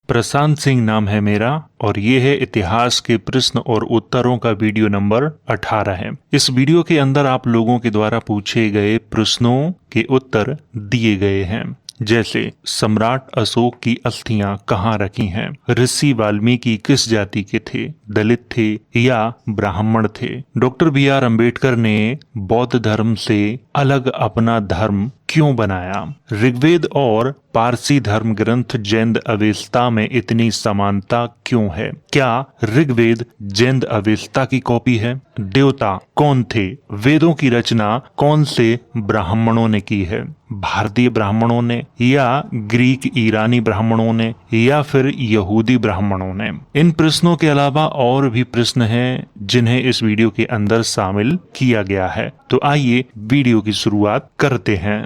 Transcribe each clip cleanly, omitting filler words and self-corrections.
प्रशांत सिंह नाम है मेरा और ये है इतिहास के प्रश्न और उत्तरों का वीडियो नंबर 18 है। इस वीडियो के अंदर आप लोगों के द्वारा पूछे गए प्रश्नों के उत्तर दिए गए हैं, जैसे सम्राट अशोक की अस्थियां कहाँ रखी हैं, ऋषि वाल्मीकि किस जाति के थे, दलित थे या ब्राह्मण थे, डॉक्टर बी.आर. अम्बेडकर ने बौद्ध धर्म से अलग अपना धर्म क्यों बनाया, ऋग्वेद और पारसी धर्म ग्रंथ जैन अवेस्ता में इतनी समानता क्यों है, क्या ऋग्वेद जैन अवेस्ता की कॉपी है, देवता कौन थे, वेदों की रचना कौन से ब्राह्मणों ने की है, भारतीय ब्राह्मणों ने या ग्रीक ईरानी ब्राह्मणों ने या फिर यहूदी ब्राह्मणों ने। इन प्रश्नों के अलावा और भी प्रश्न हैं जिन्हें इस वीडियो के अंदर शामिल किया गया है। तो आइए वीडियो की शुरुआत करते हैं।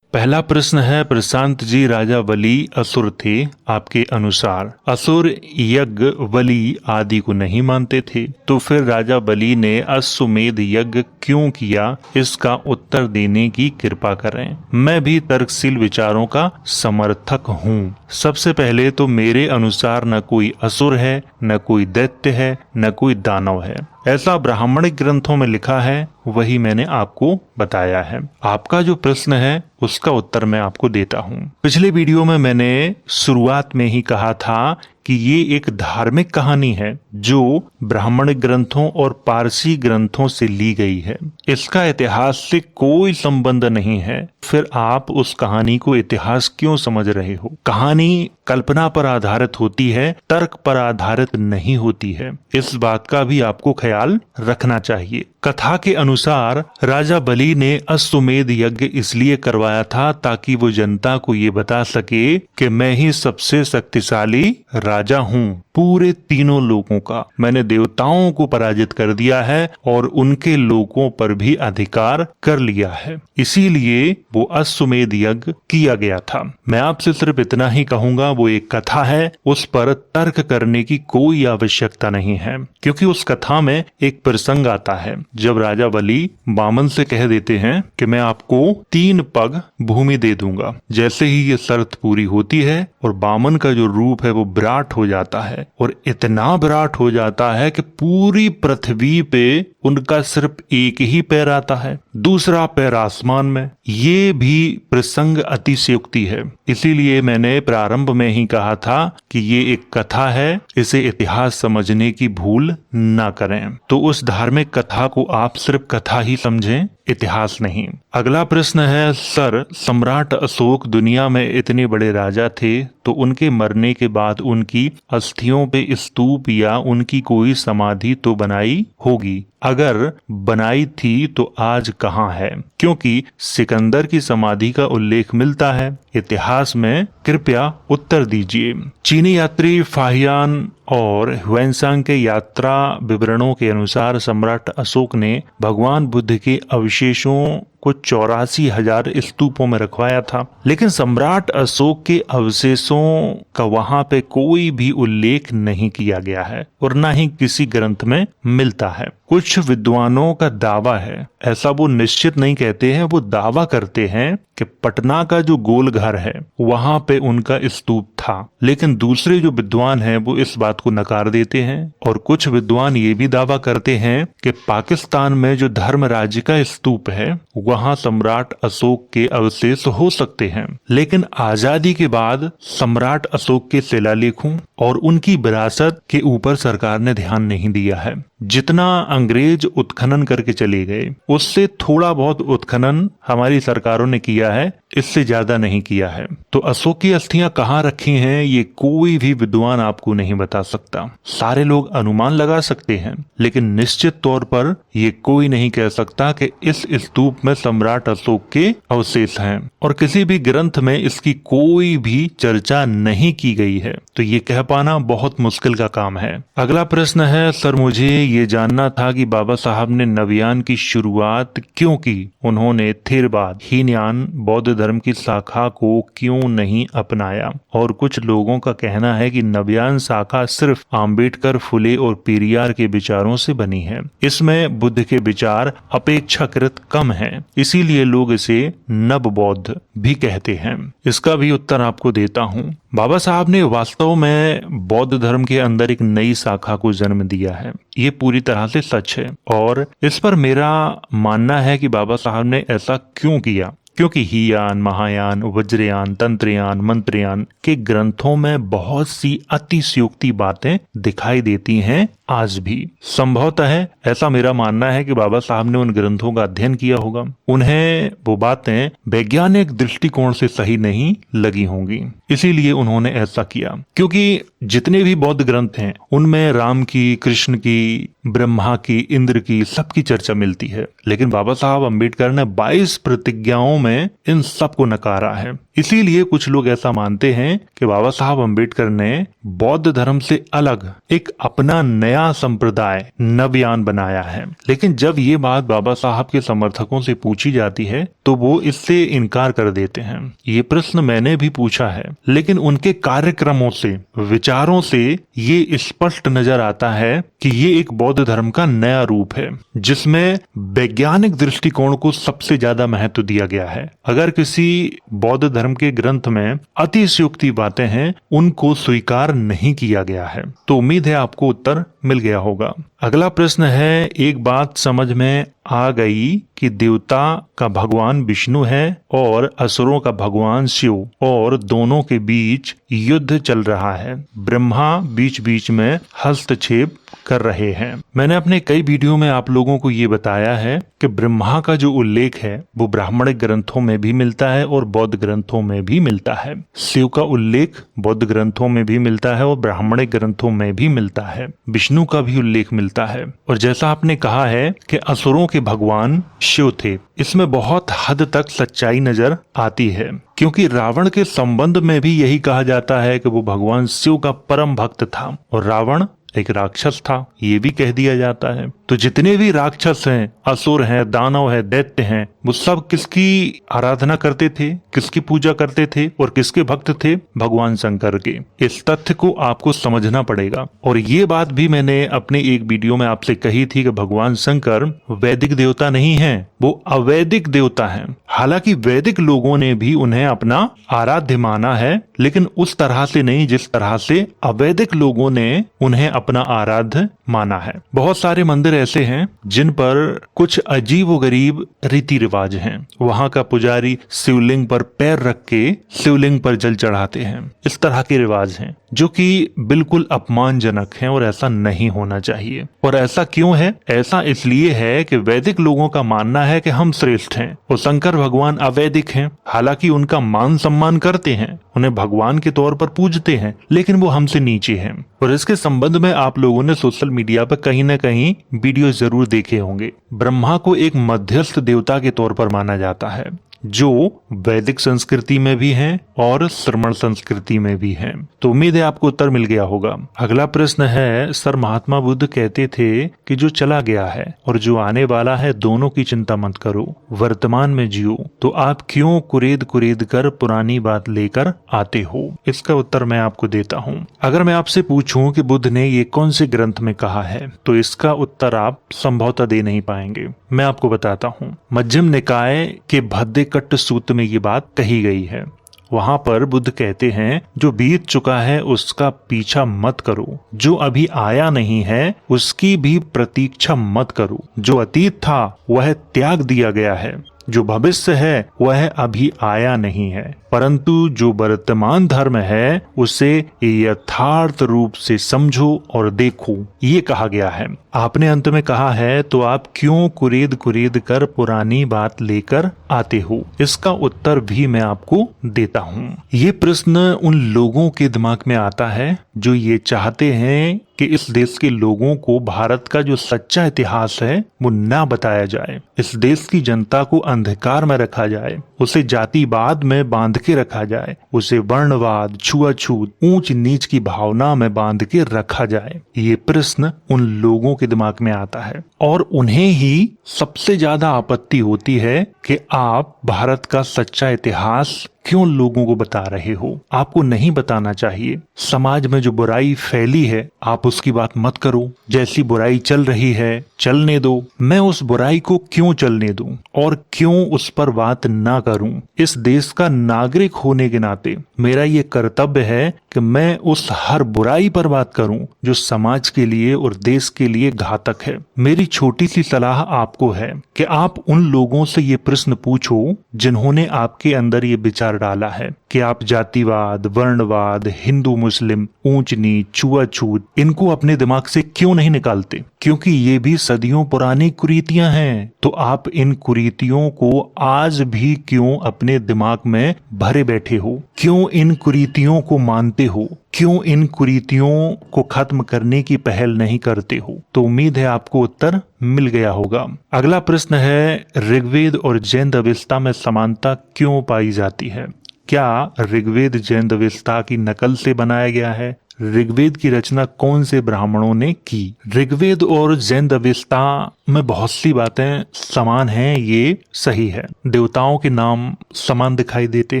पहला प्रश्न है, प्रशांत जी, राजा बलि असुर थे आपके अनुसार? असुर यज्ञ बलि आदि को नहीं मानते थे, तो फिर राजा बलि ने अश्वमेध यज्ञ क्यों किया, इसका उत्तर देने की कृपा करें। मैं भी तर्कशील विचारों का समर्थक हूँ। सबसे पहले तो मेरे अनुसार न कोई असुर है, न कोई दैत्य है, न कोई दानव है। ऐसा ब्राह्मणिक ग्रंथों में लिखा है, वही मैंने आपको बताया है। आपका जो प्रश्न है उसका उत्तर मैं आपको देता हूँ। पिछले वीडियो में मैंने शुरुआत में ही कहा था कि ये एक धार्मिक कहानी है जो ब्राह्मणिक ग्रंथों और पारसी ग्रंथों से ली गई है। इसका इतिहास से कोई संबंध नहीं है। फिर आप उस कहानी को इतिहास क्यों समझ रहे हो? कहानी कल्पना पर आधारित होती है, तर्क पर आधारित नहीं होती है। इस बात का भी आपको ख्याल रखना चाहिए। कथा के अनुसार राजा बलि ने अश्वमेध यज्ञ इसलिए करवाया था ताकि वो जनता को ये बता सके कि मैं ही सबसे शक्तिशाली राजा हूँ। पूरे तीनों लोगों का मैंने देवताओं को पराजित कर दिया है और उनके लोगों पर भी अधिकार कर लिया है, इसीलिए वो अश्वमेध यज्ञ किया गया था। मैं आपसे सिर्फ इतना ही कहूंगा, वो एक कथा है, उस पर तर्क करने की कोई आवश्यकता नहीं है, क्योंकि उस कथा में एक प्रसंग आता है जब राजा बलि बामन से कह देते हैं कि मैं आपको 3 पग भूमि दे दूंगा। जैसे ही ये शर्त पूरी होती है और बामन का जो रूप है वो विराट हो जाता है, और इतना विराट हो जाता है कि पूरी पृथ्वी पे उनका सिर्फ एक ही पैर आता है, दूसरा पैर आसमान में। ये भी प्रसंग अतिशयोक्ति है, इसीलिए मैंने प्रारंभ में ही कहा था कि ये एक कथा है, इसे इतिहास समझने की भूल ना करें। तो उस धार्मिक कथा को आप सिर्फ कथा ही समझें, इतिहास नहीं। अगला प्रश्न है, सर, सम्राट अशोक दुनिया में इतने बड़े राजा थे, तो उनके मरने के बाद उनकी अस्थियों पे स्तूप या उनकी कोई समाधि तो बनाई होगी। अगर बनाई थी तो आज कहाँ है? क्योंकि सिकंदर की समाधि का उल्लेख मिलता है इतिहास में। कृपया उत्तर दीजिए। चीनी यात्री फाहियान और ह्वेनसांग के यात्रा विवरणों के अनुसार सम्राट अशोक ने भगवान बुद्ध के अवशेषों को 84,000 स्तूपों में रखवाया था, लेकिन सम्राट अशोक के अवशेषों का वहां पे कोई भी उल्लेख नहीं किया गया है और न ही किसी ग्रंथ में मिलता है। कुछ विद्वानों का दावा है, ऐसा वो निश्चित नहीं कहते हैं, वो दावा करते हैं कि पटना का जो गोल घर है वहां पे उनका स्तूप था, लेकिन दूसरे जो विद्वान हैं वो इस बात को नकार देते हैं। और कुछ विद्वान ये भी दावा करते हैं कि पाकिस्तान में जो धर्म राज्य का स्तूप है वहां सम्राट अशोक के अवशेष हो सकते हैं, लेकिन आजादी के बाद सम्राट अशोक के शिलालेखों और उनकी विरासत के ऊपर सरकार ने ध्यान नहीं दिया है। जितना अंग्रेज उत्खनन करके चले गए उससे थोड़ा बहुत उत्खनन हमारी सरकारों ने किया है, इससे ज्यादा नहीं किया है। तो अशोक की अस्थियां कहाँ रखी हैं ये कोई भी विद्वान आपको नहीं बता सकता। सारे लोग अनुमान लगा सकते हैं, लेकिन निश्चित तौर पर ये कोई नहीं कह सकता कि इस स्तूप में सम्राट अशोक के अवशेष हैं, और किसी भी ग्रंथ में इसकी कोई भी चर्चा नहीं की गई है। तो ये कह पाना बहुत मुश्किल का काम है। अगला प्रश्न है, सर, मुझे ये जानना था कि बाबा साहब ने नवयान की शुरुआत क्यों की? उन्होंने थेरवाद, हीनयान, बौद्ध धर्म की शाखा को क्यों नहीं अपनाया। और कुछ लोगों का कहना है कि नवयान शाखा सिर्फ आम्बेडकर, फुले और पेरियार के विचारों से बनी है। इसमें बुद्ध के विचार अपेक्षाकृत कम हैं, इसीलिए लोग इसे नव बौद्ध भी कहते हैं। इसका भी उत्तर आपको देता हूँ। बाबा साहब ने वास्तव में बौद्ध धर्म के अंदर एक नई शाखा को जन्म दिया है, ये पूरी तरह से सच है। और इस पर मेरा मानना है कि बाबा साहब ने ऐसा क्यों किया, क्योंकि हीयान, महायान, वज्रयान, तंत्रयान, मंत्रयान के ग्रंथों में बहुत सी अतिशयोक्ति बातें दिखाई देती हैं आज भी। संभवतः ऐसा मेरा मानना है कि बाबा साहब ने उन ग्रंथों का अध्ययन किया होगा, उन्हें वो बातें वैज्ञानिक दृष्टिकोण से सही नहीं लगी होंगी, इसीलिए उन्होंने ऐसा किया। क्योंकि जितने भी बौद्ध ग्रंथ हैं उनमें राम की, कृष्ण की, ब्रह्मा की, इंद्र की, सबकी चर्चा मिलती है, लेकिन बाबा साहब अम्बेडकर ने 22 प्रतिज्ञाओं में इन सब को नकारा है। इसीलिए कुछ लोग ऐसा मानते हैं कि बाबा साहब अम्बेडकर ने बौद्ध धर्म से अलग एक अपना नया संप्रदाय नवयान बनाया है। लेकिन जब ये बात बाबा साहब के समर्थकों से पूछी जाती है तो वो इससे इनकार कर देते हैं। ये प्रश्न मैंने भी पूछा है, लेकिन उनके कार्यक्रमों से, विचारों से ये स्पष्ट नजर आता है कि ये एक बौद्ध धर्म का नया रूप है, जिसमें वैज्ञानिक दृष्टिकोण को सबसे ज्यादा महत्व दिया गया है। अगर किसी बौद्ध धर्म के ग्रंथ में अतिशयोक्ति बातें हैं, उनको स्वीकार नहीं किया गया है। तो उम्मीद है आपको उत्तर मिल गया होगा। अगला प्रश्न है, एक बात समझ में आ गई कि देवता का भगवान विष्णु है और असुरों का भगवान शिव, और दोनों के बीच युद्ध चल रहा है। ब्रह्मा बीच बीच में हस्तक्षेप कर रहे हैं। मैंने अपने कई वीडियो में आप लोगों को ये बताया है कि ब्रह्मा का जो उल्लेख है वो ब्राह्मणिक ग्रंथों में भी मिलता है और बौद्ध ग्रंथों में भी मिलता है। शिव का उल्लेख बौद्ध ग्रंथों में भी मिलता है और ब्राह्मणिक ग्रंथों में भी मिलता है। विष्णु का भी उल्लेख मिलता है। और जैसा आपने कहा है कि असुरों के भगवान शिव थे, इसमें बहुत हद तक सच्चाई नजर आती है, क्योंकि रावण के संबंध में भी यही कहा जाता है कि वो भगवान शिव का परम भक्त था और रावण एक राक्षस था, ये भी कह दिया जाता है। तो जितने भी राक्षस हैं, असुर हैं, दानव हैं, दैत्य हैं, वो सब किसकी आराधना करते थे, किसकी पूजा करते थे और किसके भक्त थे? भगवान शंकर के। इस तथ्य को आपको समझना पड़ेगा। और ये बात भी मैंने अपने एक वीडियो में आपसे कही थी कि भगवान शंकर वैदिक देवता नहीं है, वो अवैदिक देवता है। हालांकि वैदिक लोगों ने भी उन्हें अपना आराध्य माना है, लेकिन उस तरह से नहीं जिस तरह से अवैदिक लोगों ने उन्हें अपना आराध्य माना है। बहुत सारे मंदिर ऐसे हैं जिन पर कुछ अजीबोगरीब रीति रिवाज हैं। वहां का पुजारी शिवलिंग पर पैर रख के शिवलिंग पर जल चढ़ाते हैं। इस तरह के रिवाज हैं जो कि बिल्कुल अपमानजनक हैं और ऐसा नहीं होना चाहिए। और ऐसा क्यों है? ऐसा इसलिए है कि वैदिक लोगों का मानना है कि हम श्रेष्ठ हैं और शंकर भगवान अवैदिक हैं। हालांकि उनका मान सम्मान करते हैं, उन्हें भगवान के तौर पर पूजते हैं, लेकिन वो हमसे नीचे हैं। और इसके संबंध में आप लोगों ने सोशल मीडिया पर कहीं न कहीं वीडियो जरूर देखे होंगे। ब्रह्मा को एक मध्यस्थ देवता के तौर पर माना जाता है, जो वैदिक संस्कृति में भी हैं और श्रमण संस्कृति में भी हैं। तो उम्मीद है आपको उत्तर मिल गया होगा। अगला प्रश्न है, सर महात्मा बुद्ध कहते थे कि जो चला गया है और जो आने वाला है दोनों की चिंता मत करो, वर्तमान में जियो। तो आप क्यों कुरेद कुरेद कर पुरानी बात लेकर आते हो? इसका उत्तर मैं आपको देता हूँ। अगर मैं आपसे पूछूं कि बुद्ध ने ये कौन से ग्रंथ में कहा है, तो इसका उत्तर आप संभवतः दे नहीं पाएंगे। मैं आपको बताता हूँ। मध्यम निकाय के भद्देकट्ट सूत्र में ये बात कही गई है। वहां पर बुद्ध कहते हैं, जो बीत चुका है उसका पीछा मत करो, जो अभी आया नहीं है उसकी भी प्रतीक्षा मत करो। जो अतीत था वह त्याग दिया गया है, जो भविष्य है वह अभी आया नहीं है, परंतु जो वर्तमान धर्म है उसे यथार्थ रूप से समझो और देखो, ये कहा गया है। आपने अंत में कहा है, तो आप क्यों कुरेद कुरेद कर पुरानी बात लेकर आते हो? इसका उत्तर भी मैं आपको देता हूँ। ये प्रश्न उन लोगों के दिमाग में आता है जो ये चाहते हैं कि इस देश के लोगों को भारत का जो सच्चा इतिहास है वो ना बताया जाए, इस देश की जनता को अंधकार में रखा जाए, उसे जातिवाद में बांध के रखा जाए, उसे वर्णवाद, छुआछूत, ऊंच नीच की भावना में बांध के रखा जाए। ये प्रश्न उन लोगों के दिमाग में आता है और उन्हें ही सबसे ज्यादा आपत्ति होती है कि आप भारत का सच्चा इतिहास क्यों लोगों को बता रहे हो। आपको नहीं बताना चाहिए। समाज में जो बुराई फैली है आप उसकी बात मत करो। जैसी बुराई चल रही है चलने दो। मैं उस बुराई को क्यों चलने दूं और क्यों उस पर बात ना करूं। इस देश का नागरिक होने के नाते मेरा ये कर्तव्य है कि मैं उस हर बुराई पर बात करूं जो समाज के लिए और देश के लिए घातक है। मेरी छोटी सी सलाह आपको है कि आप उन लोगों से ये प्रश्न पूछो जिन्होंने आपके अंदर ये विचार डाला है कि आप जातिवाद, वर्णवाद, हिंदू मुस्लिम, ऊंच नीच, छुआछूत इनको अपने दिमाग से क्यों नहीं निकालते, क्योंकि ये भी सदियों पुरानी कुरीतियां हैं। तो आप इन कुरीतियों को आज भी क्यों अपने दिमाग में भरे बैठे हो, क्यों इन कुरीतियों को मानते हो, क्यों इन कुरीतियों को खत्म करने की पहल नहीं करते हो। तो उम्मीद है आपको उत्तर मिल गया होगा। अगला प्रश्न है, ऋग्वेद और जैन अवेस्ता में समानता क्यों पाई जाती है? क्या ऋग्वेद जैन अवेस्ता की नकल से बनाया गया है? ऋग्वेद की रचना कौन से ब्राह्मणों ने की? ऋग्वेद और जैन अवेस्ता में बहुत सी बातें समान हैं, ये सही है। देवताओं के नाम समान दिखाई देते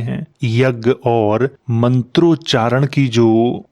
हैं। यज्ञ और मंत्रोच्चारण की जो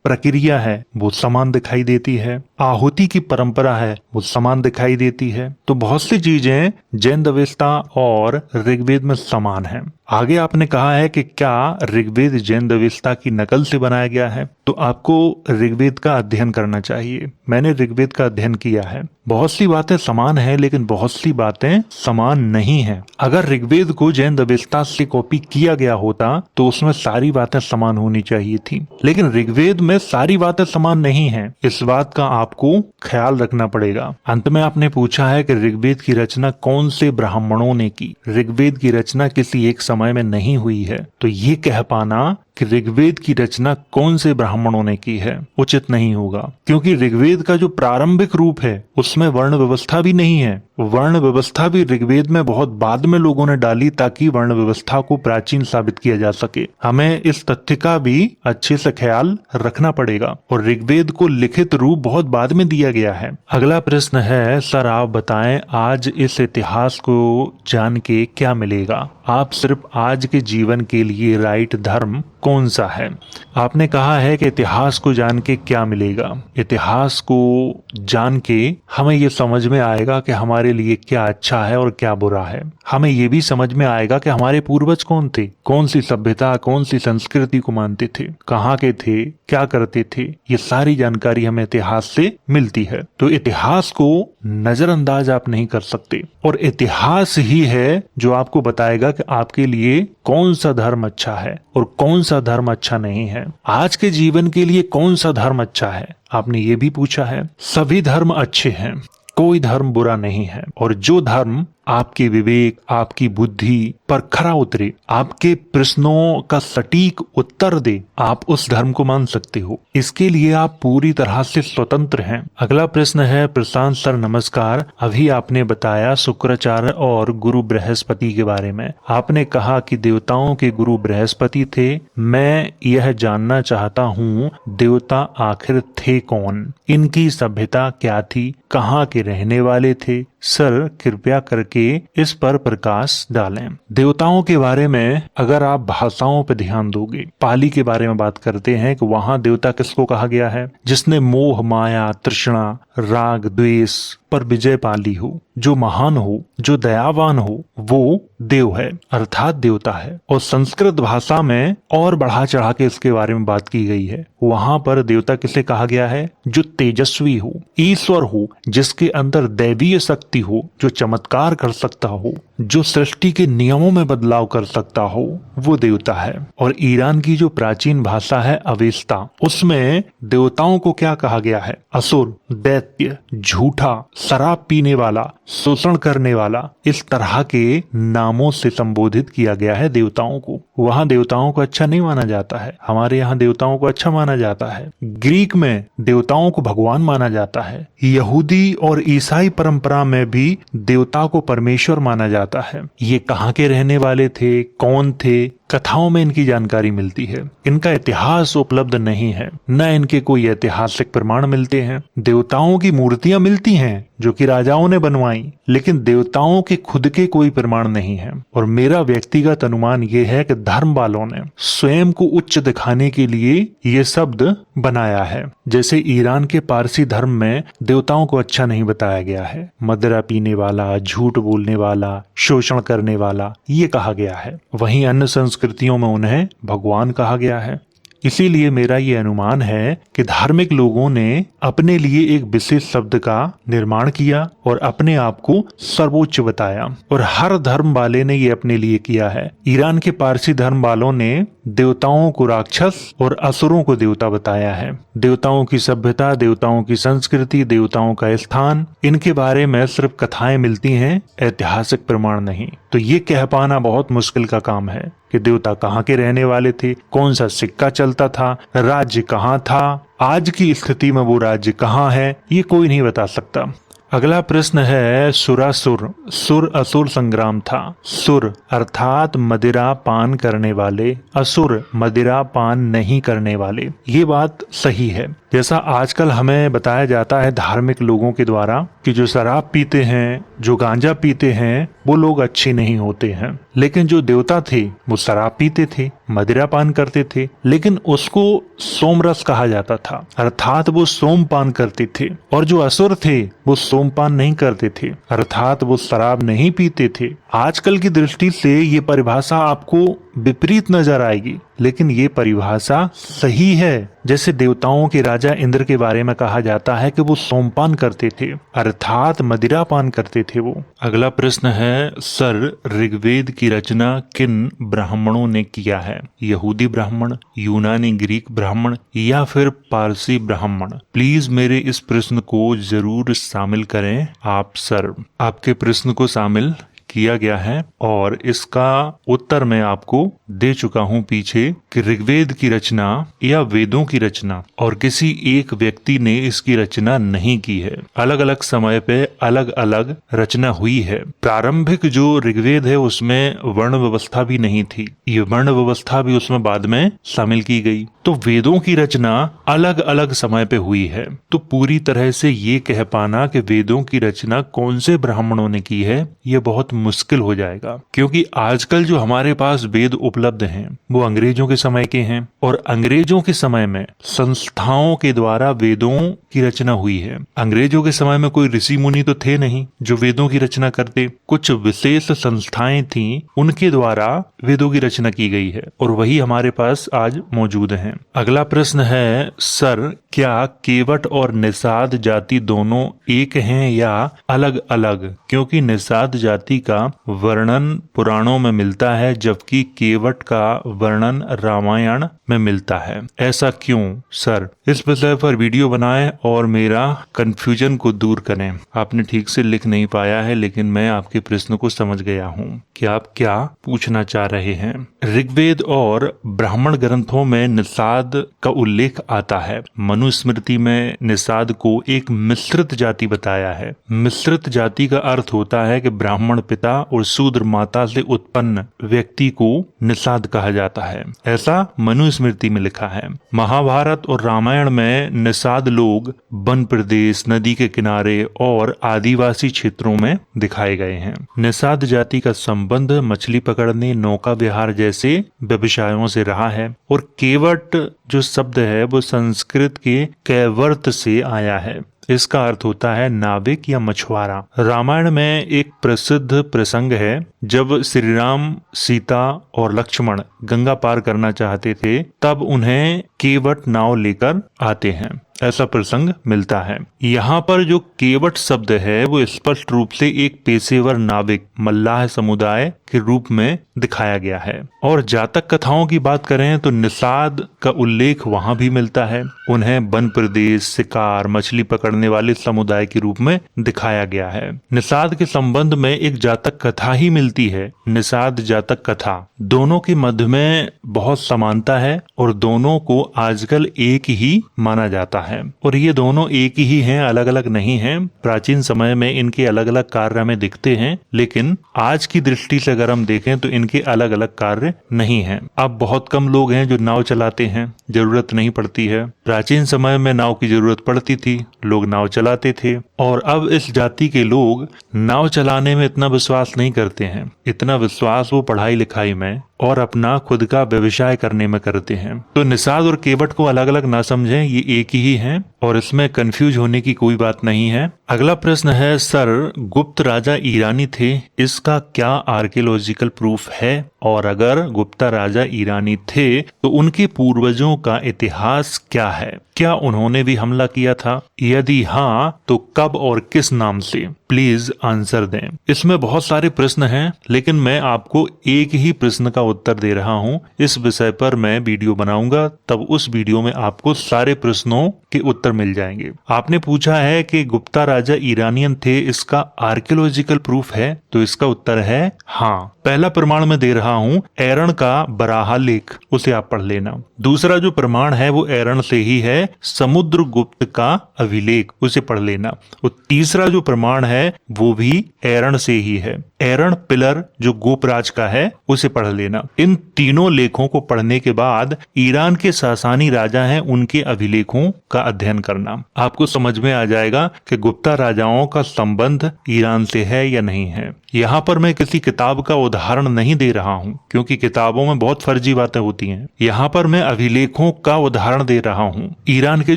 प्रक्रिया है वो समान दिखाई देती है। आहुति की परंपरा है वो समान दिखाई देती है। तो बहुत सी चीजें जैन अवेस्ता और ऋग्वेद में समान है। आगे आपने कहा है कि क्या ऋग्वेद जैन अवेस्ता की नकल से बनाया गया है? तो आपको ऋग्वेद का अध्ययन करना चाहिए। मैंने ऋग्वेद का अध्ययन किया है। बहुत सी बातें समान है लेकिन बहुत सी बातें समान नहीं हैं। अगर ऋग्वेद को जैन अवेस्ता से कॉपी किया गया होता तो उसमें सारी बातें समान होनी चाहिए थी, लेकिन ऋग्वेद में सारी बातें समान नहीं हैं। इस बात का आपको ख्याल रखना पड़ेगा। अंत में आपने पूछा है कि ऋग्वेद की रचना कौन से ब्राह्मणों ने की? ऋग्वेद की रचना किसी एक समय में नहीं हुई है, तो ये कह पाना कि ऋग्वेद की रचना कौन से ब्राह्मणों ने की है उचित नहीं होगा, क्योंकि ऋग्वेद का जो प्रारंभिक रूप है उसमें वर्ण व्यवस्था भी नहीं है। वर्ण व्यवस्था भी ऋग्वेद में बहुत बाद में लोगों ने डाली ताकि वर्ण व्यवस्था को प्राचीन साबित किया जा सके। हमें इस तथ्य का भी अच्छे से ख्याल रखना पड़ेगा और ऋग्वेद को लिखित रूप बहुत बाद में दिया गया है। अगला प्रश्न है, सर आप बताएं आज इस इतिहास को जान के क्या मिलेगा? आप सिर्फ आज के जीवन के लिए राइट धर्म कौन सा है? आपने कहा है कि इतिहास को जान के क्या मिलेगा। इतिहास को जान के हमें ये समझ में आएगा कि हमारे लिए क्या अच्छा है और क्या बुरा है। हमें ये भी समझ में आएगा कि हमारे पूर्वज कौन थे, कौन सी सभ्यता, कौन सी संस्कृति को मानते थे, कहाँ के थे, क्या करते थे। ये सारी जानकारी हमें इतिहास से मिलती है। तो इतिहास को नजरअंदाज आप नहीं कर सकते और इतिहास ही है जो आपको बताएगा कि आपके लिए कौन सा धर्म अच्छा है और कौन सा धर्म अच्छा नहीं है। आज के जीवन के लिए कौन सा धर्म अच्छा है आपने ये भी पूछा है। सभी धर्म अच्छे हैं, कोई धर्म बुरा नहीं है और जो धर्म आपके विवेक, आपकी बुद्धि पर खरा उतरे, आपके प्रश्नों का सटीक उत्तर दे, आप उस धर्म को मान सकते हो। इसके लिए आप पूरी तरह से स्वतंत्र हैं। अगला प्रश्न है, प्रशांत सर नमस्कार। अभी आपने बताया शुक्राचार्य और गुरु बृहस्पति के बारे में। आपने कहा कि देवताओं के गुरु बृहस्पति थे। मैं यह जानना चाहता हूँ देवता आखिर थे कौन? इनकी सभ्यता क्या थी? कहाँ के रहने वाले थे? सर कृपया करके इस पर प्रकाश डालें। देवताओं के बारे में अगर आप भाषाओं पर ध्यान दोगे, पाली के बारे में बात करते हैं कि वहां देवता किसको कहा गया है? जिसने मोह, माया, तृष्णा, राग, द्वेष पर विजय पाली हो, जो महान हो, जो दयावान हो, वो देव है अर्थात देवता है। और संस्कृत भाषा में और बढ़ा चढ़ा के इसके बारे में बात की गई है। वहां पर देवता किसे कहा गया है? जो तेजस्वी हो, ईश्वर हो, जिसके अंदर दैवीय शक्ति हो, जो चमत्कार कर सकता हो, जो सृष्टि के नियमों में बदलाव कर सकता हो, वो देवता है। और ईरान की जो प्राचीन भाषा है अवेस्ता, उसमें देवताओं को क्या कहा गया है? असुर, दैत्य, झूठा, शराब पीने वाला, शोषण करने वाला, इस तरह के नामों से संबोधित किया गया है देवताओं को। वहां देवताओं को अच्छा नहीं माना जाता है, हमारे यहाँ देवताओं को अच्छा माना जाता है। ग्रीक में देवताओं को भगवान माना जाता है। यहूदी और ईसाई परंपरा में भी देवता को परमेश्वर माना जाता है। ये कहाँ के रहने वाले थे, कौन थे, कथाओं में इनकी जानकारी मिलती है। इनका इतिहास उपलब्ध नहीं है, न इनके कोई ऐतिहासिक प्रमाण मिलते हैं। देवताओं की मूर्तियां मिलती हैं जो कि राजाओं ने बनवाई, लेकिन देवताओं के खुद के कोई प्रमाण नहीं है। और मेरा व्यक्तिगत अनुमान ये है कि धर्म वालों ने स्वयं को उच्च दिखाने के लिए ये शब्द बनाया है। जैसे ईरान के पारसी धर्म में देवताओं को अच्छा नहीं बताया गया है, मदिरा पीने वाला, झूठ बोलने वाला, शोषण करने वाला ये कहा गया है। वहीं अन्य संस्कृतियों में उन्हें भगवान कहा गया है। इसीलिए मेरा ये अनुमान है कि धार्मिक लोगों ने अपने लिए एक विशेष शब्द का निर्माण किया और अपने आप को सर्वोच्च बताया, और हर धर्म वाले ने ये अपने लिए किया है। ईरान के पारसी धर्म वालों ने देवताओं को राक्षस और असुरों को देवता बताया है। देवताओं की सभ्यता, देवताओं की संस्कृति, देवताओं का स्थान, इनके बारे में सिर्फ कथाएं मिलती हैं, ऐतिहासिक प्रमाण नहीं। तो ये कह पाना बहुत मुश्किल का काम है कि देवता कहाँ के रहने वाले थे, कौन सा सिक्का चलता था, राज्य कहाँ था, आज की स्थिति में वो राज्य कहाँ है, ये कोई नहीं बता सकता। अगला प्रश्न है सुरासुर, सुर असुर संग्राम था। सुर अर्थात मदिरा पान करने वाले, असुर मदिरा पान नहीं करने वाले। ये बात सही है। जैसा आजकल हमें बताया जाता है धार्मिक लोगों के द्वारा कि जो शराब पीते हैं, जो गांजा पीते हैं, वो लोग अच्छे नहीं होते हैं। लेकिन जो देवता थे वो शराब पीते थे, मदिरा पान करते थे, लेकिन उसको सोमरस कहा जाता था, अर्थात वो सोमपान करते थे। और जो असुर थे वो सोमपान नहीं करते थे, अर्थात वो शराब नहीं पीते थे। आजकल की दृष्टि से ये परिभाषा आपको विपरीत नजर आएगी, लेकिन ये परिभाषा सही है। जैसे देवताओं के राजा इंद्र के बारे में कहा जाता है कि वो सोमपान करते थे, अर्थात मदिरा पान करते थे वो। अगला प्रश्न है सर, ऋग्वेद की रचना किन ब्राह्मणों ने किया है? यहूदी ब्राह्मण, यूनानी ग्रीक ब्राह्मण या फिर पारसी ब्राह्मण? प्लीज मेरे इस प्रश्न को जरूर शामिल करें आप सर। आपके प्रश्न को शामिल किया गया है और इसका उत्तर मैं आपको दे चुका हूं पीछे कि ऋग्वेद की रचना या वेदों की रचना और किसी एक व्यक्ति ने इसकी रचना नहीं की है। अलग अलग समय पे अलग अलग रचना हुई है। प्रारंभिक जो ऋग्वेद है उसमें वर्ण व्यवस्था भी नहीं थी, ये वर्ण व्यवस्था भी उसमें बाद में शामिल की गई। तो वेदों की रचना अलग अलग समय पे हुई है। तो पूरी तरह से ये कह पाना कि वेदों की रचना कौन से ब्राह्मणों ने की है, ये बहुत मुश्किल हो जाएगा, क्योंकि आजकल जो हमारे पास वेद उपलब्ध हैं वो अंग्रेजों के समय के हैं, और अंग्रेजों के समय में संस्थाओं के द्वारा वेदों की रचना हुई है। अंग्रेजों के समय में कोई ऋषि मुनि तो थे नहीं जो वेदों की रचना करते, कुछ विशेष संस्थाएं थीं, उनके द्वारा वेदों की रचना की गई है, और वही हमारे पास आज मौजूद हैं। अगला प्रश्न है सर, क्या केवट और निषाद जाति दोनों एक हैं या अलग अलग? क्योंकि निषाद जाति का वर्णन पुराणों में मिलता है जबकि केवट का वर्णन रामायण में मिलता है, ऐसा क्यों सर? इस विषय पर वीडियो बनाएं और मेरा कंफ्यूजन को दूर करें। आपने ठीक से लिख नहीं पाया है, लेकिन मैं आपके प्रश्न को समझ गया हूँ कि आप क्या पूछना चाह रहे हैं। ऋग्वेद और ब्राह्मण ग्रंथों में निषाद का उल्लेख आता है। मनुस्मृति में निषाद को एक मिश्रित जाति बताया है। मिश्रित जाति का अर्थ होता है कि ब्राह्मण पिता और शूद्र माता से उत्पन्न व्यक्ति को निषाद कहा जाता है, ऐसा मनुस्मृति में लिखा है। महाभारत और रामायण में निषाद लोग वन प्रदेश, नदी के किनारे और आदिवासी क्षेत्रों में दिखाए गए हैं। निषाद जाति का संबंध मछली पकड़ने, नौका विहार जैसे व्यवसायों से रहा है। और केवट जो शब्द है वो संस्कृत के कैवर्त से आया है। इसका अर्थ होता है नाविक या मछुआरा। रामायण में एक प्रसिद्ध प्रसंग है जब श्री राम, सीता और लक्ष्मण गंगा पार करना चाहते थे, तब उन्हें केवट नाव लेकर आते हैं, ऐसा प्रसंग मिलता है। यहाँ पर जो केवट शब्द है वो स्पष्ट रूप से एक पेशेवर नाविक, मल्लाह समुदाय के रूप में दिखाया गया है। और जातक कथाओं की बात करें तो निषाद का उल्लेख वहां भी मिलता है। उन्हें वन प्रदेश, शिकार, मछली पकड़ने वाले समुदाय के रूप में दिखाया गया है। निषाद के संबंध में एक जातक कथा ही मिलती है, निषाद जातक कथा। दोनों के मध्य में बहुत समानता है और दोनों को आजकल एक ही माना जाता है। और ये दोनों एक ही हैं, अलग अलग नहीं हैं। प्राचीन समय में इनके अलग अलग कार्य हमें दिखते हैं, लेकिन आज की दृष्टि से अगर हम देखें तो इनके अलग अलग कार्य नहीं हैं। अब बहुत कम लोग हैं जो नाव चलाते हैं, जरूरत नहीं पड़ती है। प्राचीन समय में नाव की जरूरत पड़ती थी, लोग नाव चलाते थे। और अब इस जाति के लोग नाव चलाने में इतना विश्वास नहीं करते हैं। इतना विश्वास वो पढ़ाई लिखाई में और अपना खुद का व्यवसाय करने में करते हैं। तो निषाद और केवट को अलग अलग ना समझें, ये एक ही हैं और इसमें कंफ्यूज होने की कोई बात नहीं है। अगला प्रश्न है, सर गुप्त राजा ईरानी थे, इसका क्या आर्कियोलॉजिकल प्रूफ है? और अगर गुप्ता राजा ईरानी थे तो उनके पूर्वजों का इतिहास क्या है? क्या उन्होंने भी हमला किया था? यदि हाँ तो कब और किस नाम से? प्लीज आंसर दें। इसमें बहुत सारे प्रश्न हैं, लेकिन मैं आपको एक ही प्रश्न का उत्तर दे रहा हूं। इस विषय पर मैं वीडियो बनाऊंगा, तब उस वीडियो में आपको सारे प्रश्नों के उत्तर मिल जाएंगे। आपने पूछा है कि गुप्ता राजा ईरानियन थे, इसका आर्कियोलॉजिकल प्रूफ है? तो इसका उत्तर है हाँ। पहला प्रमाण मैं दे रहा हूं, एरण का बराहा लेख, उसे आप पढ़ लेना। दूसरा जो प्रमाण है वो एरण से ही है, समुद्रगुप्त का अभिलेख, उसे पढ़ लेना। और तीसरा जो प्रमाण है वो भी एरण से ही है, एरण पिलर जो गोपराज का है, उसे पढ़ लेना। इन तीनों लेखों को पढ़ने के बाद ईरान के सासानी राजा हैं, उनके अभिलेखों का अध्ययन करना। आपको समझ में आ जाएगा कि गुप्ता राजाओं का संबंध ईरान से है या नहीं है। यहाँ पर मैं किसी किताब का उदाहरण नहीं दे रहा हूँ, क्योंकि किताबों में बहुत फर्जी बातें होती हैं। यहाँ पर मैं अभिलेखों का उदाहरण दे रहा हूँ। ईरान के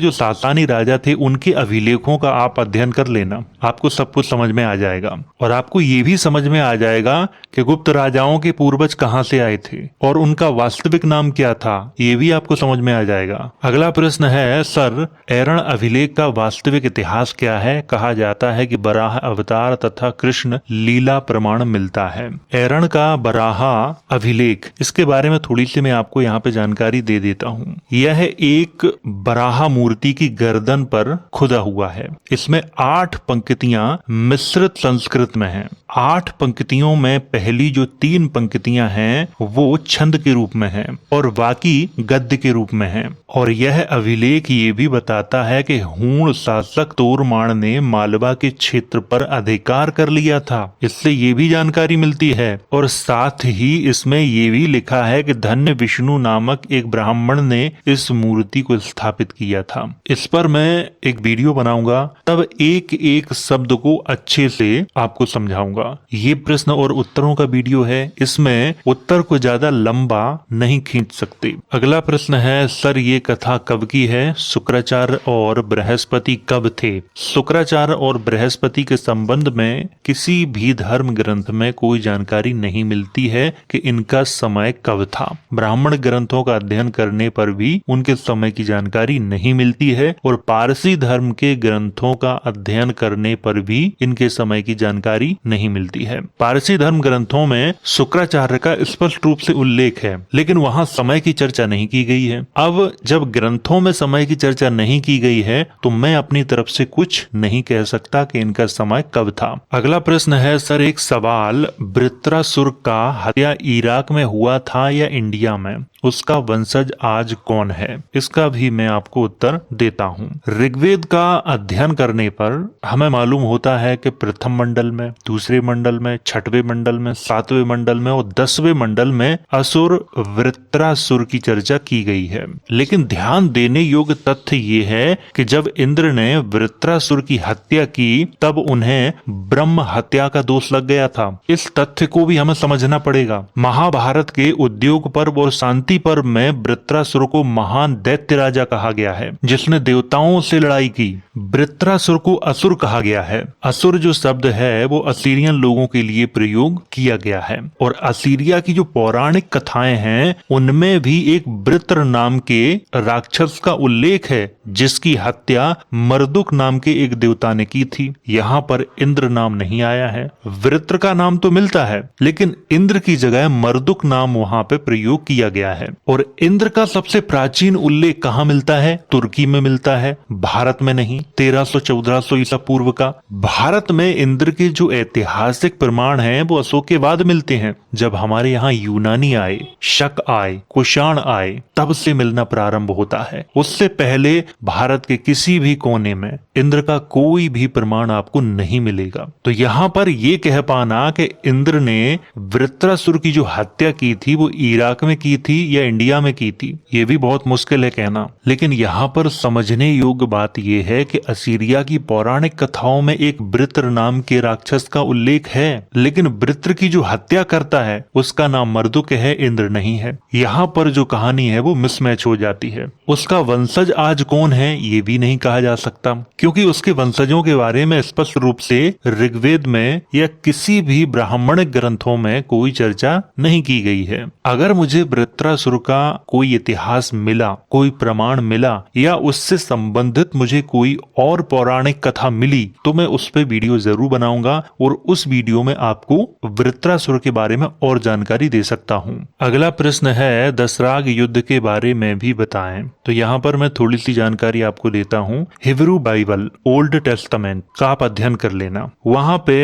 जो सासानी राजा थे उनके अभिलेखों का आप अध्ययन कर लेना, आपको सब कुछ समझ में आ जाएगा। और आपको ये भी समझ में आ जाएगा कि गुप्त राजाओं के पूर्वज कहाँ से आए थे और उनका वास्तविक नाम क्या था, ये भी आपको समझ में आ जाएगा। अगला प्रश्न है, सर एरण अभिलेख का वास्तविक इतिहास क्या है? कहा जाता है कि बराह अवतार तथा कृष्ण लीला प्रमाण मिलता है। एरण का बराहा अभिलेख, इसके बारे में थोड़ी सी मैं आपको यहाँ पे जानकारी दे देता हूँ। यह एक बराहा मूर्ति की गर्दन पर खुदा हुआ है। इसमें 8 पंक्तियां मिश्रित संस्कृत में हैं। 8 पंक्तियों में पहली जो 3 पंक्तियां हैं वो छंद के रूप में हैं और बाकी गद्य के रूप में हैं। और यह अभिलेख ये भी बताता है कि हूण शासक तोरमाण ने मालवा के क्षेत्र पर अधिकार कर लिया था, इससे ये भी जानकारी मिलती है। और साथ ही इसमें ये भी लिखा है कि धन्य विष्णु नामक एक ब्राह्मण ने इस मूर्ति को स्थापित किया था। इस पर मैं एक वीडियो बनाऊंगा, तब एक एक शब्द को अच्छे से आपको समझाऊंगा। ये प्रश्न और उत्तरों का वीडियो है, इसमें उत्तर को ज्यादा लंबा नहीं खींच सकते। अगला प्रश्न है, सर ये कथा कब की है? शुक्राचार्य और बृहस्पति कब थे? शुक्राचार्य और बृहस्पति के संबंध में किसी भी धर्म ग्रंथ में कोई जानकारी नहीं मिलती है कि इनका समय कब था। ब्राह्मण ग्रंथों का अध्ययन करने पर भी उनके समय की जानकारी नहीं मिलती है और पारसी धर्म के ग्रंथों का अध्ययन करने पर भी इनके समय की जानकारी नहीं मिलती है। पारसी धर्म ग्रंथों में शुक्राचार्य का स्पष्ट रूप से उल्लेख है, लेकिन वहां समय की चर्चा नहीं की गई है। अब जब ग्रंथों में समय की चर्चा नहीं की गई है तो मैं अपनी तरफ से कुछ नहीं कह सकता कि इनका समय कब था। अगला प्रश्न है, सर एक सवाल, वृत्रासुर का हत्या इराक में हुआ था या इंडिया में? उसका वंशज आज कौन है? इसका भी मैं आपको उत्तर देता हूँ। ऋग्वेद का अध्ययन करने पर हमें मालूम होता है कि प्रथम मंडल में, दूसरे मंडल में, छठवें मंडल में, 7वें मंडल में और 10वें मंडल में असुर वृत्रासुर की चर्चा की गई है। लेकिन ध्यान देने योग्य तथ्य ये है कि जब इंद्र ने वृत्रासुर की हत्या की तब उन्हें ब्रह्म हत्या का दोष लग गया था। इस तथ्य को भी हमें समझना पड़ेगा। महाभारत के उद्योग पर्व और शांति धरती पर में वृत्रासुर को महान दैत्य राजा कहा गया है जिसने देवताओं से लड़ाई की। वृत्रासुर को असुर कहा गया है। असुर जो शब्द है वो असीरियन लोगों के लिए प्रयोग किया गया है और असीरिया की जो पौराणिक कथाएं हैं उनमें भी एक वृत्र नाम के राक्षस का उल्लेख है जिसकी हत्या मर्दुक नाम के एक देवता ने की थी। यहाँ पर इंद्र नाम नहीं आया है। वृत्र का नाम तो मिलता है लेकिन इंद्र की जगह मर्दुक नाम वहां पे प्रयोग किया गया है। और इंद्र का सबसे प्राचीन उल्लेख कहाँ मिलता है? तुर्की में मिलता है, भारत में नहीं। 1300-1400 ईसा पूर्व का भारत में इंद्र के जो ऐतिहासिक प्रमाण हैं वो अशोक के बाद मिलते हैं। जब हमारे यहाँ यूनानी आए, शक आए, कुषाण आए, तब से मिलना प्रारंभ होता है। उससे पहले भारत के किसी भी कोने में इंद्र का कोई भी प्रमाण आपको नहीं मिलेगा। तो यहाँ पर ये कह पाना कि इंद्र ने वृत्रासुर की जो हत्या की थी वो इराक में की थी या इंडिया में की थी, ये भी बहुत मुश्किल है कहना। लेकिन यहाँ पर समझने योग्य बात यह है कि असीरिया की पौराणिक कथाओं में एक वृत्र नाम के राक्षस का उल्लेख है, लेकिन वृत्र की जो हत्या करता है उसका नाम मर्दुक है, इंद्र नहीं है। यहाँ पर जो कहानी है वो मिसमैच हो जाती है। उसका वंशज आज कौन है ये भी नहीं कहा जा सकता क्योंकि उसके वंशजों के बारे में स्पष्ट रूप से ऋग्वेद में या किसी भी ब्राह्मणिक ग्रंथों में कोई चर्चा नहीं की गई है। अगर मुझे वृत्रासुर का कोई इतिहास मिला, कोई प्रमाण मिला या उससे संबंधित मुझे कोई और पौराणिक कथा मिली तो मैं उस पर वीडियो जरूर बनाऊंगा और उस वीडियो में आपको वृत्रासुर के बारे में और जानकारी दे सकता हूँ। अगला प्रश्न है दशराग युद्ध के बारे में भी बताएं। तो यहाँ पर मैं थोड़ी सी जानकारी आपको देता हूँ। हिब्रू बाइबल ओल्ड टेस्टामेंट का आप अध्ययन कर लेना। वहां पे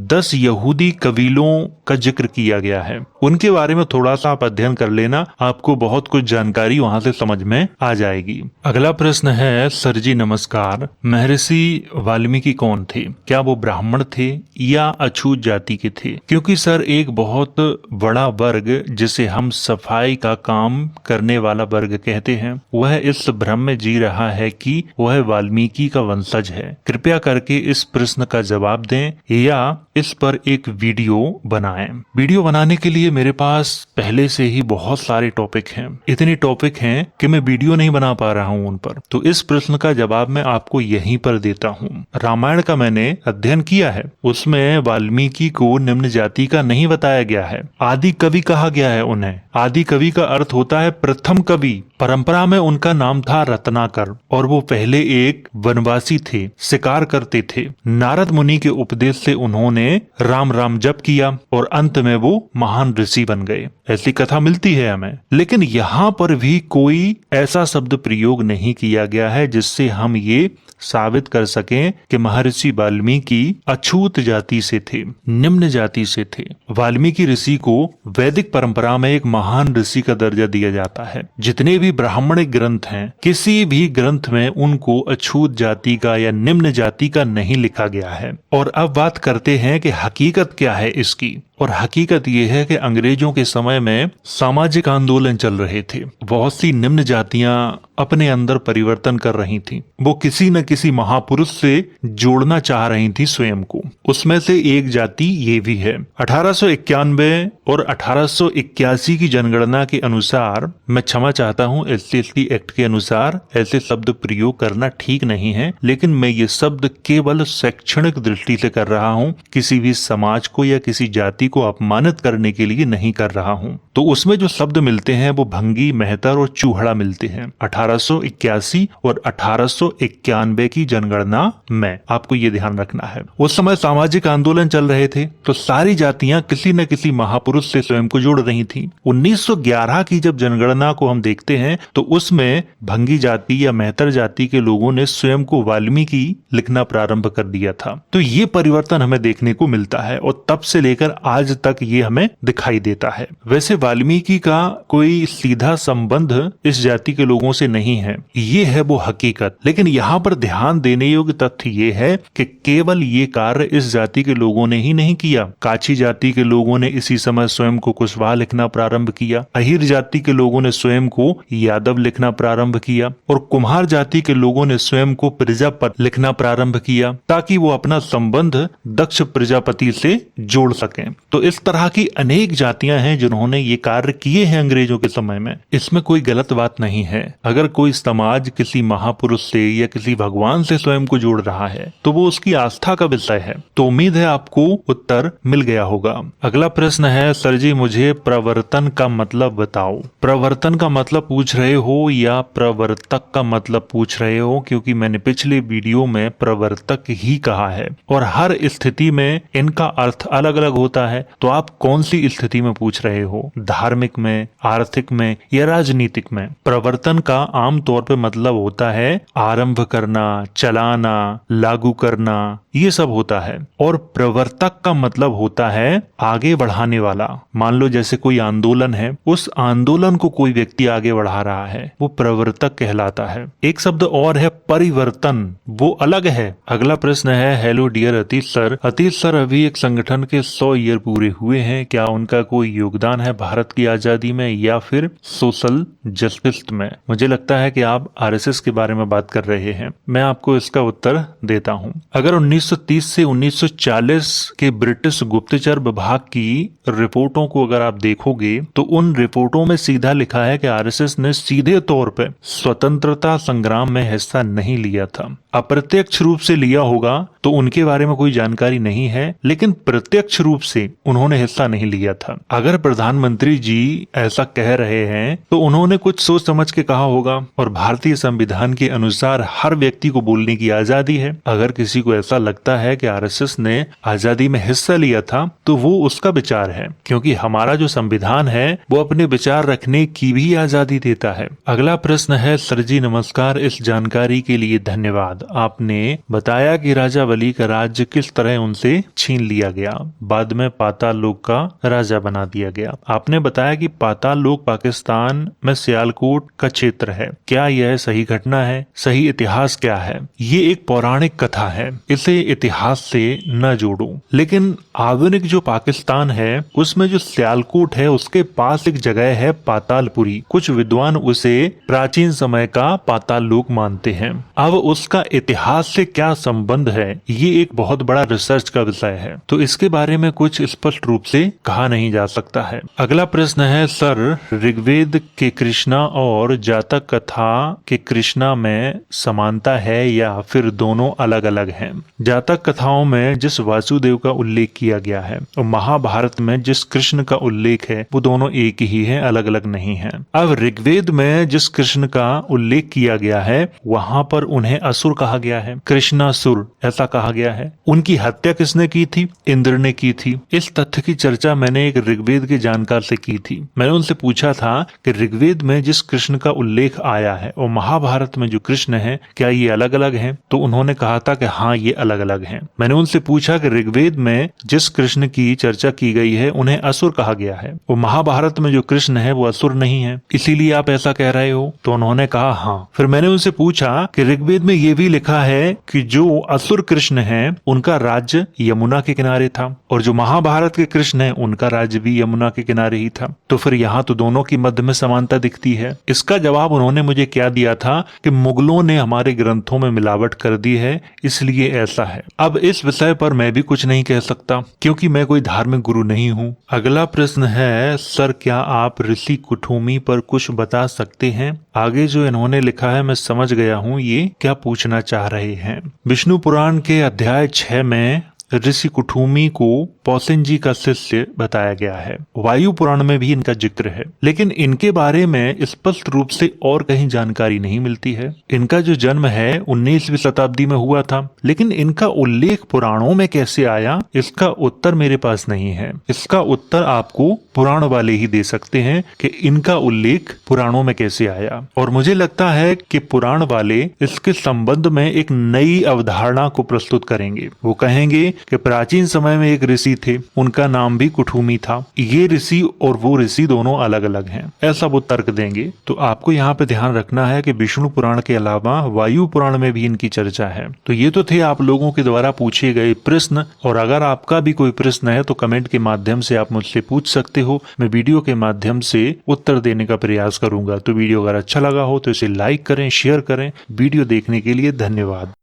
10 यहूदी कबीलों का जिक्र किया गया है, उनके बारे में थोड़ा सा आप अध्ययन कर लेना, आपको बहुत कुछ जानकारी वहां से समझ में आ जाएगी। अगला प्रश्न है सर जी नमस्कार, महर्षि वाल्मीकि कौन थे? क्या वो ब्राह्मण थे या अछूत जाति के थे? क्योंकि सर एक बहुत बड़ा वर्ग जिसे हम सफाई का काम करने वाला वर्ग कहते हैं वह इस भ्रम में जी रहा है कि वह वाल्मीकि का वंशज है। कृपया करके इस प्रश्न का जवाब दें या इस पर एक वीडियो बनाएं। वीडियो बनाने के लिए मेरे पास पहले से ही बहुत सारे टॉपिक हैं, इतने टॉपिक हैं कि मैं वीडियो नहीं बना पा रहा हूं उन पर। तो इस प्रश्न का जवाब मैं आपको यहीं पर देता हूं। रामायण का मैंने अध्ययन किया है, उसमें वाल्मीकि को निम्न जाति का नहीं बताया गया है। आदि कवि कहा गया है उन्हें। आदि कवि का अर्थ होता है प्रथम कवि। परंपरा में उनका नाम था रत्नाकर और वो पहले एक वनवासी थे, शिकार करते थे। नारद मुनि के उपदेश से उन्होंने राम राम जप किया और अंत में वो महान ऋषि बन गए, ऐसी कथा मिलती है हमें। लेकिन यहाँ पर भी कोई ऐसा शब्द प्रयोग नहीं किया गया है जिससे हम ये साबित कर सकें कि महर्षि वाल्मीकि अछूत जाति से थे, निम्न जाति से थे। वाल्मीकि ऋषि को वैदिक परंपरा में एक महान ऋषि का दर्जा दिया जाता है। जितने भी ब्राह्मणिक ग्रंथ हैं, किसी भी ग्रंथ में उनको अछूत जाति का या निम्न जाति का नहीं लिखा गया है। और अब बात करते हैं कि हकीकत क्या है इसकी। और हकीकत यह है कि अंग्रेजों के समय में सामाजिक आंदोलन चल रहे थे। बहुत सी निम्न जातियां अपने अंदर परिवर्तन कर रही थीं। वो किसी न किसी महापुरुष से जोड़ना चाह रही थी स्वयं को। उसमें से एक जाति ये भी है। 1891 और 1881 की जनगणना के अनुसार, मैं क्षमा चाहता हूँ, SC/ST एक्ट के अनुसार ऐसे शब्द प्रयोग करना ठीक नहीं है, लेकिन मैं ये शब्द केवल शैक्षणिक दृष्टि से कर रहा हूँ, किसी भी समाज को या किसी जाति को अपमानित करने के लिए नहीं कर रहा हूं। तो उसमें जो शब्द मिलते हैं वो भंगी, मेहतर और चूहड़ा मिलते हैं 1881 और 1891 की जनगणना में। आपको ये ध्यान रखना है। उस समय सामाजिक आंदोलन चल रहे थे तो सारी जातियां किसी न किसी महापुरुष से स्वयं को जोड़ रही थी। 1911 की जब जनगणना को हम देखते हैं तो उसमें भंगी जाति या मेहतर जाति के लोगों ने स्वयं को वाल्मीकि लिखना प्रारंभ कर दिया था। तो ये परिवर्तन हमें देखने को मिलता है और तब से लेकर आज तक ये हमें दिखाई देता है। वैसे वाल्मीकि का कोई सीधा संबंध इस जाति के लोगों से नहीं है, ये है वो हकीकत। लेकिन यहाँ पर ध्यान देने योग्य तथ्य ये है कि केवल ये कार्य इस जाति के लोगों ने ही नहीं किया। काछी जाति के लोगों ने इसी समय स्वयं को कुशवाहा लिखना प्रारंभ किया, अहिर जाति के लोगों ने स्वयं को यादव लिखना प्रारंभ किया और कुम्हार जाति के लोगों ने स्वयं को प्रजापत लिखना प्रारंभ किया, ताकि वो अपना संबंध दक्ष प्रजापति से जोड़ सकें। तो इस तरह की अनेक जातियां हैं जिन्होंने ये कार्य किए हैं अंग्रेजों के समय में। इसमें कोई गलत बात नहीं है। अगर कोई समाज किसी महापुरुष से या किसी भगवान से स्वयं को जोड़ रहा है तो वो उसकी आस्था का विषय है। तो उम्मीद है आपको उत्तर मिल गया होगा। अगला प्रश्न है, सर जी मुझे प्रवर्तन का मतलब बताओ। प्रवर्तन का मतलब पूछ रहे हो या प्रवर्तक का मतलब पूछ रहे हो? क्योंकि मैंने पिछले वीडियो में प्रवर्तक ही कहा है और हर स्थिति में इनका अर्थ अलग अलग होता है। तो आप कौन सी स्थिति में पूछ रहे हो, धार्मिक में, आर्थिक में या राजनीतिक में? प्रवर्तन का आम तौर पे मतलब होता है आरंभ करना, चलाना, लागू करना, ये सब होता है। और प्रवर्तक का मतलब होता है आगे बढ़ाने वाला। मान लो जैसे कोई आंदोलन है, उस आंदोलन को कोई व्यक्ति आगे बढ़ा रहा है, वो प्रवर्तक कहलाता है। एक शब्द और है परिवर्तन, वो अलग है। अगला प्रश्न है, hello dear Atish sir. Atish sir, अभी एक संगठन के 100 ईयर पूरे हुए हैं, क्या उनका कोई योगदान है भारत की आजादी में या फिर सोशल जस्टिस में? मुझे लगता है कि आप आरएसएस के बारे में बात कर रहे हैं। मैं आपको इसका उत्तर देता हूं। अगर 1930 से 1940 के ब्रिटिश गुप्तचर विभाग की रिपोर्टों को अगर आप देखोगे तो उन रिपोर्टों में सीधा लिखा है कि आरएसएस ने सीधे तौर पे स्वतंत्रता संग्राम में हिस्सा नहीं लिया था। अप्रत्यक्ष रूप से लिया होगा तो उनके बारे में कोई जानकारी नहीं है, लेकिन प्रत्यक्ष रूप से उन्होंने हिस्सा नहीं लिया था। अगर प्रधानमंत्री जी ऐसा कह रहे हैं तो उन्होंने कुछ सोच समझ के कहा होगा। और भारतीय संविधान के अनुसार हर व्यक्ति को बोलने की आजादी है। अगर किसी को ऐसा लगता है कि आरएसएस ने आजादी में हिस्सा लिया था तो वो उसका विचार है, क्योंकि हमारा जो संविधान है वो अपने विचार रखने की भी आजादी देता है। अगला प्रश्न है, सर जी नमस्कार, इस जानकारी के लिए धन्यवाद। आपने बताया कि राजा वली का राज्य किस तरह उनसे छीन लिया गया, बाद में पाताल लोक का राजा बना दिया गया। आपने बताया कि पाताल लोक पाकिस्तान में सियालकोट का क्षेत्र है। क्या यह सही घटना है? सही इतिहास क्या है? ये एक पौराणिक कथा है, इसे इतिहास से न जोड़ो। लेकिन आधुनिक जो पाकिस्तान है उसमें जो सियालकोट है उसके पास एक जगह है पातालपुरी। कुछ विद्वान उसे प्राचीन समय का पाताल लोक मानते हैं। अब उसका इतिहास से क्या संबंध है, ये एक बहुत बड़ा रिसर्च का विषय है, तो इसके बारे में कुछ स्पष्ट रूप से कहा नहीं जा सकता है। अगला प्रश्न है, सर ऋग्वेद के कृष्णा और जातक कथा के कृष्णा में समानता है या फिर दोनों अलग अलग हैं? जातक कथाओं में जिस वासुदेव का उल्लेख किया गया है और महाभारत में जिस कृष्ण का उल्लेख है वो दोनों एक ही है, अलग अलग नहीं है। अब ऋग्वेद में जिस कृष्ण का उल्लेख किया गया है वहां पर उन्हें असुर कहा गया है, कृष्णासुर ऐसा कहा गया है। उनकी हत्या किसने की थी? इंद्र ने की थी। इस तथ्य की चर्चा मैंने एक ऋग्वेद के जानकार से की थी। मैंने उनसे पूछा था कि ऋग्वेद में जिस कृष्ण का उल्लेख आया है और महाभारत में जो कृष्ण है क्या ये अलग अलग हैं? तो उन्होंने कहा था कि हाँ ये अलग अलग हैं। मैंने उनसे पूछा कि ऋग्वेद में जिस कृष्ण की चर्चा की गई है उन्हें असुर कहा गया है और महाभारत में जो कृष्ण है वो असुर नहीं है, इसीलिए आप ऐसा कह रहे हो? तो उन्होंने कहा हाँ। फिर मैंने उनसे पूछा कि ऋग्वेद में ये भी लिखा है कि जो असुर कृष्ण है उनका राज्य यमुना के किनारे था और जो महाभारत के कृष्ण है उनका राज्य भी यमुना के किनारे ही था, तो फिर यहाँ तो दोनों की मध्य में समानता दिखती है। इसका जवाब उन्होंने मुझे क्या दिया था कि मुगलों ने हमारे ग्रंथों में मिलावट कर दी है, इसलिए ऐसा है। अब इस विषय पर मैं भी कुछ नहीं कह सकता क्योंकि मैं कोई धार्मिक गुरु नहीं हूँ। अगला प्रश्न है, सर क्या आप ऋषि कुटुम्बी पर कुछ बता सकते हैं? आगे जो इन्होंने लिखा है मैं समझ गया हूँ ये क्या पूछना चाह रहे हैं। विष्णु पुराण के अध्याय 6 में ऋषि कुटुम्बी को पौसेन जी का शिष्य बताया गया है। वायु पुराण में भी इनका जिक्र है, लेकिन इनके बारे में स्पष्ट रूप से और कहीं जानकारी नहीं मिलती है। इनका जो जन्म है 19वीं शताब्दी में हुआ था, लेकिन इनका उल्लेख पुराणों में कैसे आया इसका उत्तर मेरे पास नहीं है। इसका उत्तर आपको पुराण वाले ही दे सकते हैं कि इनका उल्लेख पुराणों में कैसे आया। और मुझे लगता है कि पुराण वाले इसके संबंध में एक नई अवधारणा को प्रस्तुत करेंगे। वो कहेंगे कि प्राचीन समय में एक ऋषि थे, उनका नाम भी कुठुमी था। ये ऋषि और वो ऋषि दोनों अलग अलग हैं, ऐसा वो तर्क देंगे। तो आपको यहाँ पे ध्यान रखना है कि विष्णु पुराण के अलावा वायु पुराण में भी इनकी चर्चा है। तो ये तो थे आप लोगों के द्वारा पूछे गए प्रश्न, और अगर आपका भी कोई प्रश्न है तो कमेंट के माध्यम से आप मुझसे पूछ सकते हो। मैं वीडियो के माध्यम से उत्तर देने का प्रयास करूंगा। तो वीडियो अगर अच्छा लगा हो तो इसे लाइक करें, शेयर करें। वीडियो देखने के लिए धन्यवाद।